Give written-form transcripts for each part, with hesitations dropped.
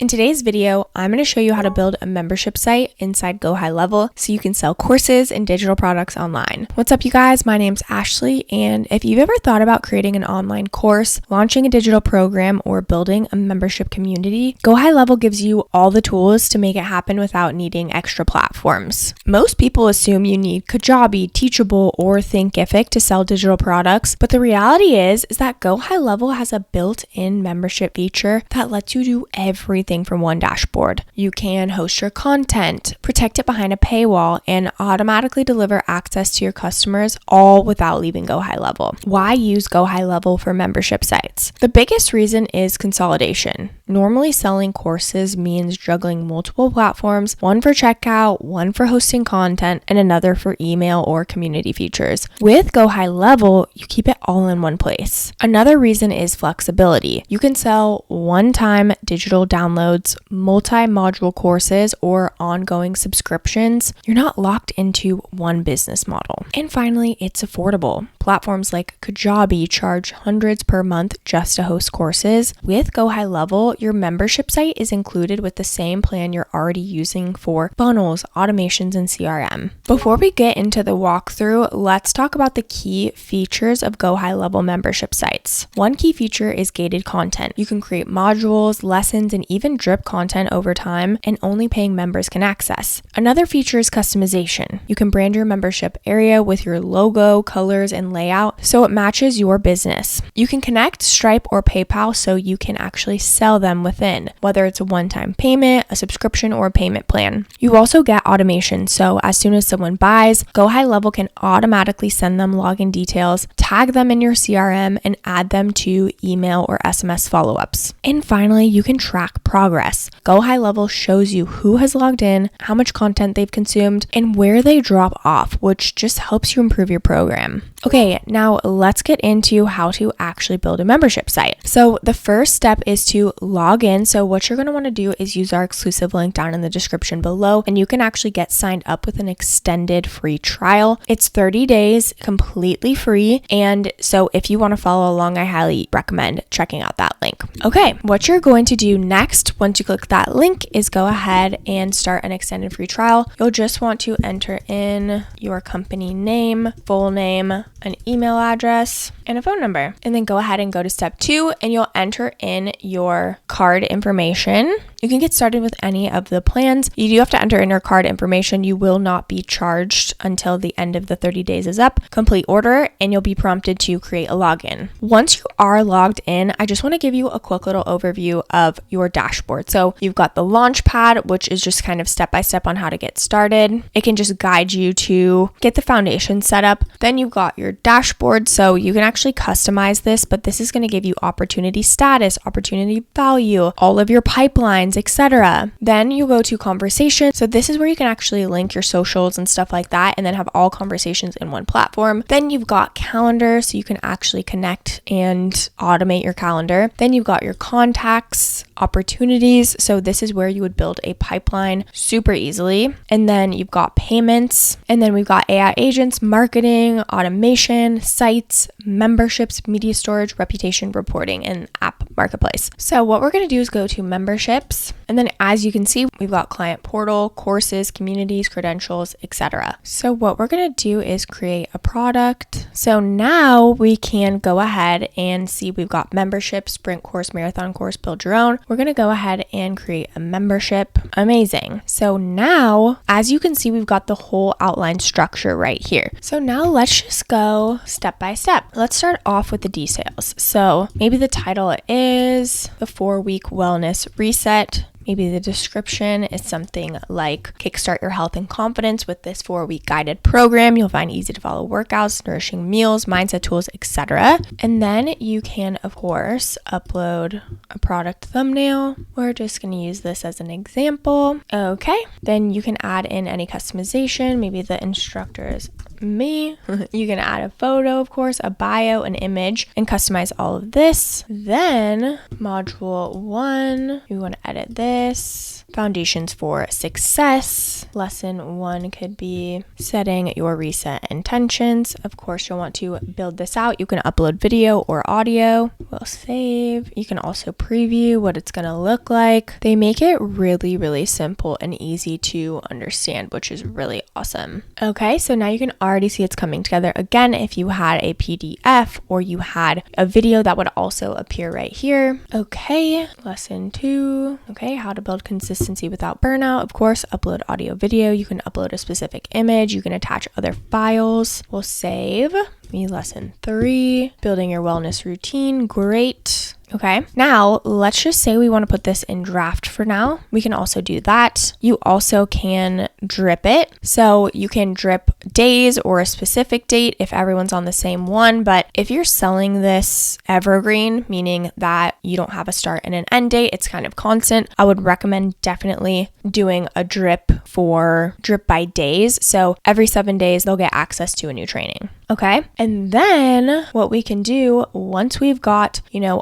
In today's video, I'm going to show you how to build a membership site inside GoHighLevel so you can sell courses and digital products online. What's up, you guys? My name's Ashley, and if you've ever thought about creating an online course, launching a digital program, or building a membership community, GoHighLevel gives you all the tools to make it happen without needing extra platforms. Most people assume you need Kajabi, Teachable, or Thinkific to sell digital products, but the reality is that GoHighLevel has a built-in membership feature that lets you do everything from one dashboard. You can host your content, protect it behind a paywall, and automatically deliver access to your customers all without leaving GoHighLevel. Why use GoHighLevel for membership sites? The biggest reason is consolidation. Normally, selling courses means juggling multiple platforms, one for checkout, one for hosting content, and another for email or community features. With GoHighLevel, you keep it all in one place. Another reason is flexibility. You can sell one-time digital downloads, multi-module courses, or ongoing subscriptions. You're not locked into one business model. And finally, it's affordable. Platforms like Kajabi charge hundreds per month just to host courses. With GoHighLevel, your membership site is included with the same plan you're already using for funnels, automations, and CRM. Before we get into the walkthrough, let's talk about the key features of GoHighLevel membership sites. One key feature is gated content. You can create modules, lessons, and even drip content over time, and only paying members can access. Another feature is customization. You can brand your membership area with your logo, colors, and layout so it matches your business. You can connect Stripe or PayPal so you can actually sell them within, whether it's a one-time payment, a subscription, or a payment plan. You also get automation, so as soon as someone buys, GoHighLevel can automatically send them login details, tag them in your CRM, and add them to email or SMS follow-ups. And finally, you can track progress. GoHighLevel shows you who has logged in, how much content they've consumed, and where they drop off, which just helps you improve your program. Okay, now let's get into how to actually build a membership site. So the first step is to log in. So what you're going to want to do is use our exclusive link down in the description below, and you can actually get signed up with an extended free trial. It's 30 days, completely free. And so if you want to follow along, I highly recommend checking out that link. Okay, what you're going to do next, once you click that link, is go ahead and start an extended free trial. You'll just want to enter in your company name, full name, an email address, and a phone number. And then go ahead and go to step 2, and you'll enter in your card information. You can get started with any of the plans. You do have to enter in your card information. You will not be charged until the end of the 30 days is up. Complete order, and you'll be prompted to create a login. Once you are logged in, I just want to give you a quick little overview of your dashboard. So you've got the launch pad, which is just kind of step-by-step on how to get started. It can just guide you to get the foundation set up. Then you've got your dashboard, so you can actually customize this, but this is going to give you opportunity status, opportunity value, all of your pipelines, etc. Then you go to conversation. So this is where you can actually link your socials and stuff like that, and then have all conversations in one platform. Then you've got calendar, so you can actually connect and automate your calendar. Then you've got your contacts, opportunities. So this is where you would build a pipeline super easily. And then you've got payments, and then we've got AI agents, marketing, automation, sites, memberships, media storage, reputation, reporting, and app marketplace. So what we're going to do is go to memberships. And then as you can see, we've got client portal, courses, communities, credentials, etc. So what we're going to do is create a product. So now we can go ahead and see we've got membership, sprint course, marathon course, build your own. We're going to go ahead and create a membership. Amazing. So now, as you can see, we've got the whole outline structure right here. So now let's just go step by step. Let's start off with the details. So maybe the title is the 4-week wellness reset. Maybe the description is something like kickstart your health and confidence with this 4-week guided program. You'll find easy to follow workouts, nourishing meals, mindset tools, etc. And then you can, of course, upload a product thumbnail. We're just going to use this as an example. Okay. Then you can add in any customization, maybe the instructor's me. You can add a photo, of course, a bio, an image, and customize all of this. Then module 1, we want to edit this. Foundations for success. Lesson 1 could be setting your reset intentions. Of course, you'll want to build this out. You can upload video or audio. We'll save. You can also preview what it's going to look like. They make it really, really simple and easy to understand, which is really awesome. Okay, so now you can already see it's coming together. Again, if you had a PDF or you had a video, that would also appear right here. Okay, lesson 2. Okay, how to build consistency without burnout. Of course, upload audio, video. You can upload a specific image. You can attach other files. We'll save. Lesson 3, building your wellness routine. Great. Okay, now let's just say we want to put this in draft for now. We can also do that. You also can drip it. So you can drip days or a specific date if everyone's on the same one. But if you're selling this evergreen, meaning that you don't have a start and an end date, it's kind of constant, I would recommend definitely doing a drip by days. So every 7 days, they'll get access to a new training. Okay. And then what we can do once we've got,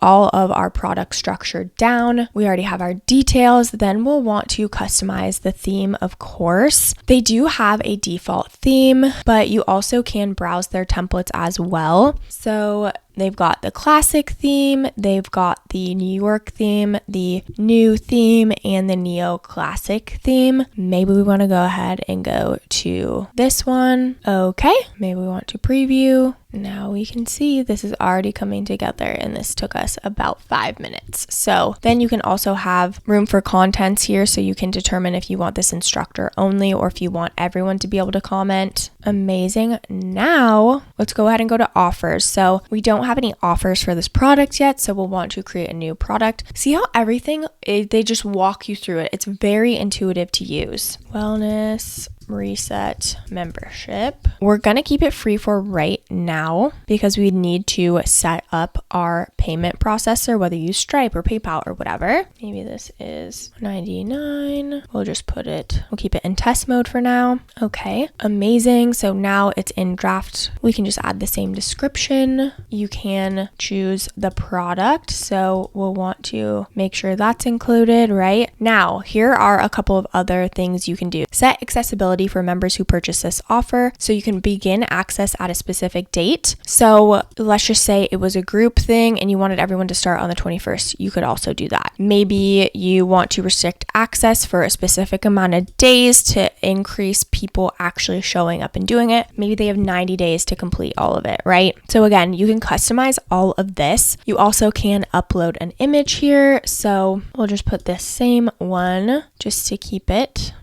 all of our product structured down, we already have our details, then we'll want to customize the theme, of course. They do have a default theme, but you also can browse their templates as well. So they've got the classic theme, they've got the New York theme, the new theme, and the neo-classic theme. Maybe we want to go ahead and go to this one. Okay, maybe we want to preview. Now we can see this is already coming together, and this took us about 5 minutes. So then you can also have room for contents here, so you can determine if you want this instructor only or if you want everyone to be able to comment. Amazing. Now let's go ahead and go to offers. So we don't have any offers for this product yet, so we'll want to create a new product. See how everything, they just walk you through it. It's very intuitive to use. Wellness reset membership. We're going to keep it free for right now because we need to set up our payment processor, whether you use Stripe or PayPal or whatever. Maybe this is $99. We'll keep it in test mode for now. Okay, amazing. So now it's in draft. We can just add the same description. You can choose the product. So we'll want to make sure that's included, right? Now, here are a couple of other things you can do. Set accessibility for members who purchase this offer. So you can begin access at a specific date. So let's just say it was a group thing and you wanted everyone to start on the 21st. You could also do that. Maybe you want to restrict access for a specific amount of days to increase people actually showing up and doing it. Maybe they have 90 days to complete all of it, right? So again, you can customize all of this. You also can upload an image here. So we'll just put this same one just to keep it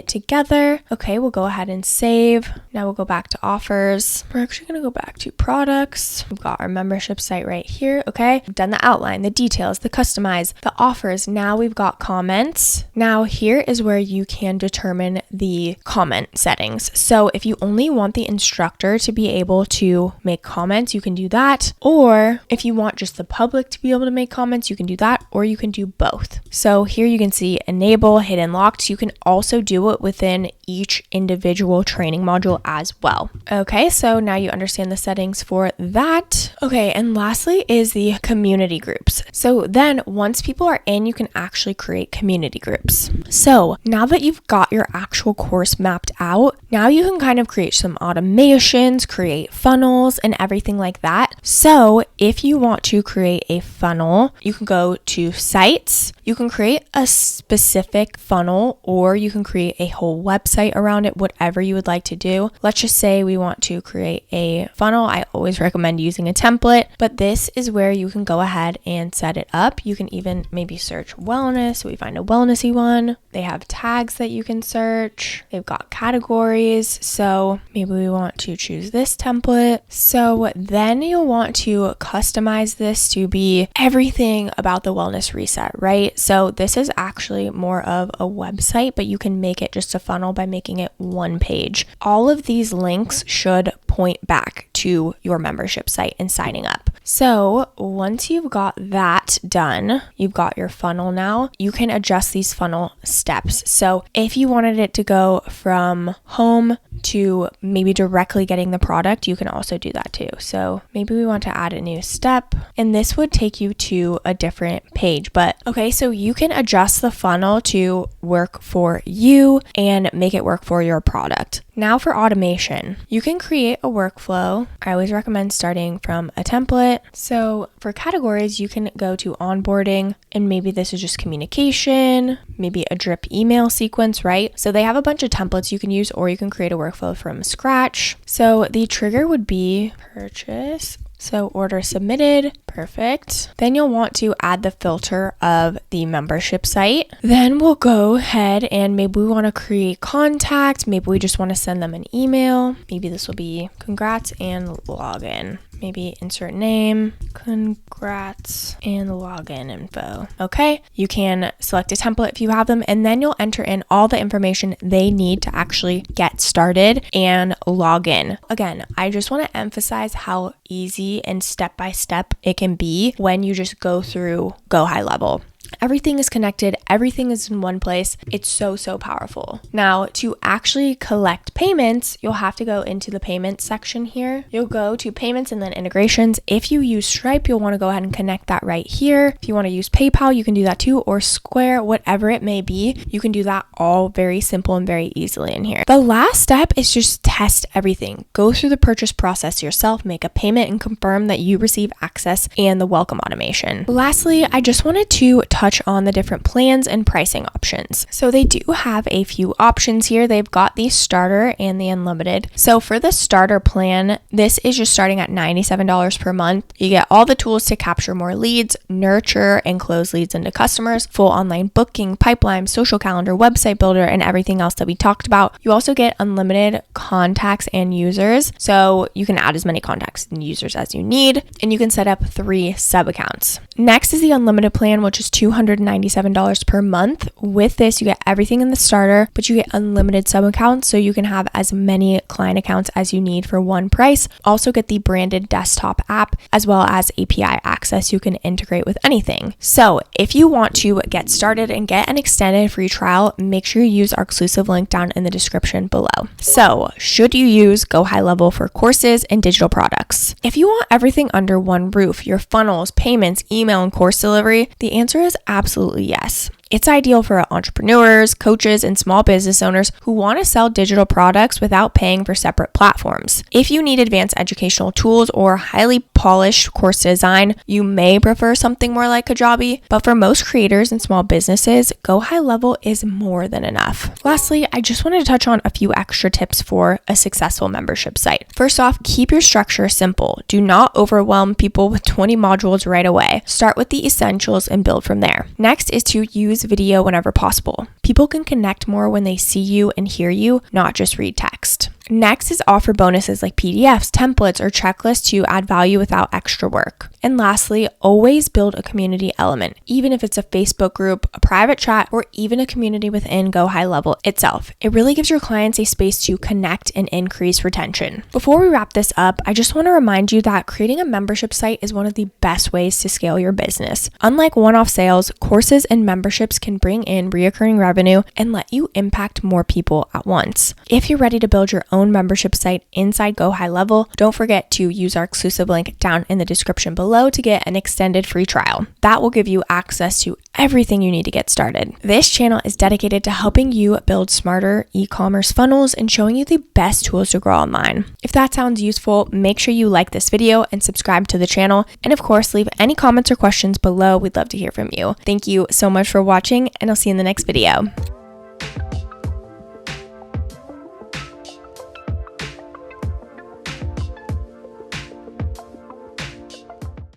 together. Okay, we'll go ahead and save. Now we'll go back to offers. We're actually going to go back to products. We've got our membership site right here. Okay, we've done the outline, the details, the customize, the offers. Now we've got comments. Now here is where you can determine the comment settings. So if you only want the instructor to be able to make comments, you can do that. Or if you want just the public to be able to make comments, you can do that, or you can do both. So here you can see enable, hidden locked. You can also do it within each individual training module as well. Okay, so now you understand the settings for that. Okay, and lastly is the community groups. So then once people are in, you can actually create community groups. So now that you've got your actual course mapped out, now you can kind of create some automations, create funnels and everything like that. So if you want to create a funnel, you can go to sites, you can create a specific funnel, or you can create a whole website around it, whatever you would like to do. Let's just say we want to create a funnel. I always recommend using a template, but this is where you can go ahead and set it up. You can even maybe search wellness. So we find a wellnessy one. They have tags that you can search. They've got categories. So maybe we want to choose this template. So then you'll want to customize this to be everything about the wellness reset, right? So this is actually more of a website, but you can make it just a funnel by making it one page. All of these links should point back to your membership site and signing up. So once you've got that done, you've got your funnel now, you can adjust these funnel steps. So if you wanted it to go from home to maybe directly getting the product, you can also do that too. So maybe we want to add a new step, and this would take you to a different page. But okay, so you can adjust the funnel to work for you and make it work for your product. Now for automation, you can create a workflow. I always recommend starting from a template. So for categories, you can go to onboarding, and maybe this is just communication, maybe a drip email sequence, right? So they have a bunch of templates you can use, or you can create a workflow from scratch. So the trigger would be purchase. So order submitted, perfect. Then you'll want to add the filter of the membership site. Then we'll go ahead and maybe we want to create contact. Maybe we just want to send them an email. Maybe this will be congrats and login. Maybe insert name, congrats, and login info. Okay, you can select a template if you have them, and then you'll enter in all the information they need to actually get started and log in. Again, I just want to emphasize how easy and step-by-step it can be when you just go through GoHighLevel. Everything is connected. Everything is in one place. It's so powerful. Now, to actually collect payments, you'll have to go into the payments section here. You'll go to payments and then integrations. If you use Stripe, you'll want to go ahead and connect that right here. If you want to use PayPal, you can do that too, or Square, whatever it may be. You can do that all very simple and very easily in here. The last step is just test everything. Go through the purchase process yourself, make a payment, and confirm that you receive access and the welcome automation. Lastly, I just wanted to touch on the different plans and pricing options. So they do have a few options here. They've got the starter and the unlimited. So for the starter plan, this is just starting at $97 per month. You get all the tools to capture more leads, nurture and close leads into customers, full online booking, pipeline, social calendar, website builder, and everything else that we talked about. You also get unlimited contacts and users. So you can add as many contacts and users as you need, and you can set up 3 sub accounts. Next is the unlimited plan, which is $297 per month. With this, you get everything in the starter, but you get unlimited sub accounts, so you can have as many client accounts as you need for one price. Also get the branded desktop app, as well as API access you can integrate with anything. So if you want to get started and get an extended free trial, make sure you use our exclusive link down in the description below. So should you use GoHighLevel for courses and digital products? If you want everything under one roof, your funnels, payments, email, and course delivery, the answer is absolutely yes. It's ideal for entrepreneurs, coaches, and small business owners who want to sell digital products without paying for separate platforms. If you need advanced educational tools or highly polished course design, you may prefer something more like Kajabi, but for most creators and small businesses, GoHighLevel is more than enough. Lastly, I just wanted to touch on a few extra tips for a successful membership site. First off, keep your structure simple. Do not overwhelm people with 20 modules right away. Start with the essentials and build from there. Next is to use video whenever possible. People can connect more when they see you and hear you, not just read text. Next is offer bonuses like PDFs, templates, or checklists to add value without extra work. And lastly, always build a community element, even if it's a Facebook group, a private chat, or even a community within GoHighLevel itself. It really gives your clients a space to connect and increase retention. Before we wrap this up, I just want to remind you that creating a membership site is one of the best ways to scale your business. Unlike one-off sales, courses and memberships can bring in recurring revenue and let you impact more people at once. If you're ready to build your own membership site inside GoHighLevel, don't forget to use our exclusive link down in the description below to get an extended free trial. That will give you access to everything you need to get started. This channel is dedicated to helping you build smarter e-commerce funnels and showing you the best tools to grow online. If that sounds useful, make sure you like this video and subscribe to the channel. And of course, leave any comments or questions below. We'd love to hear from you. Thank you so much for watching, and I'll see you in the next video.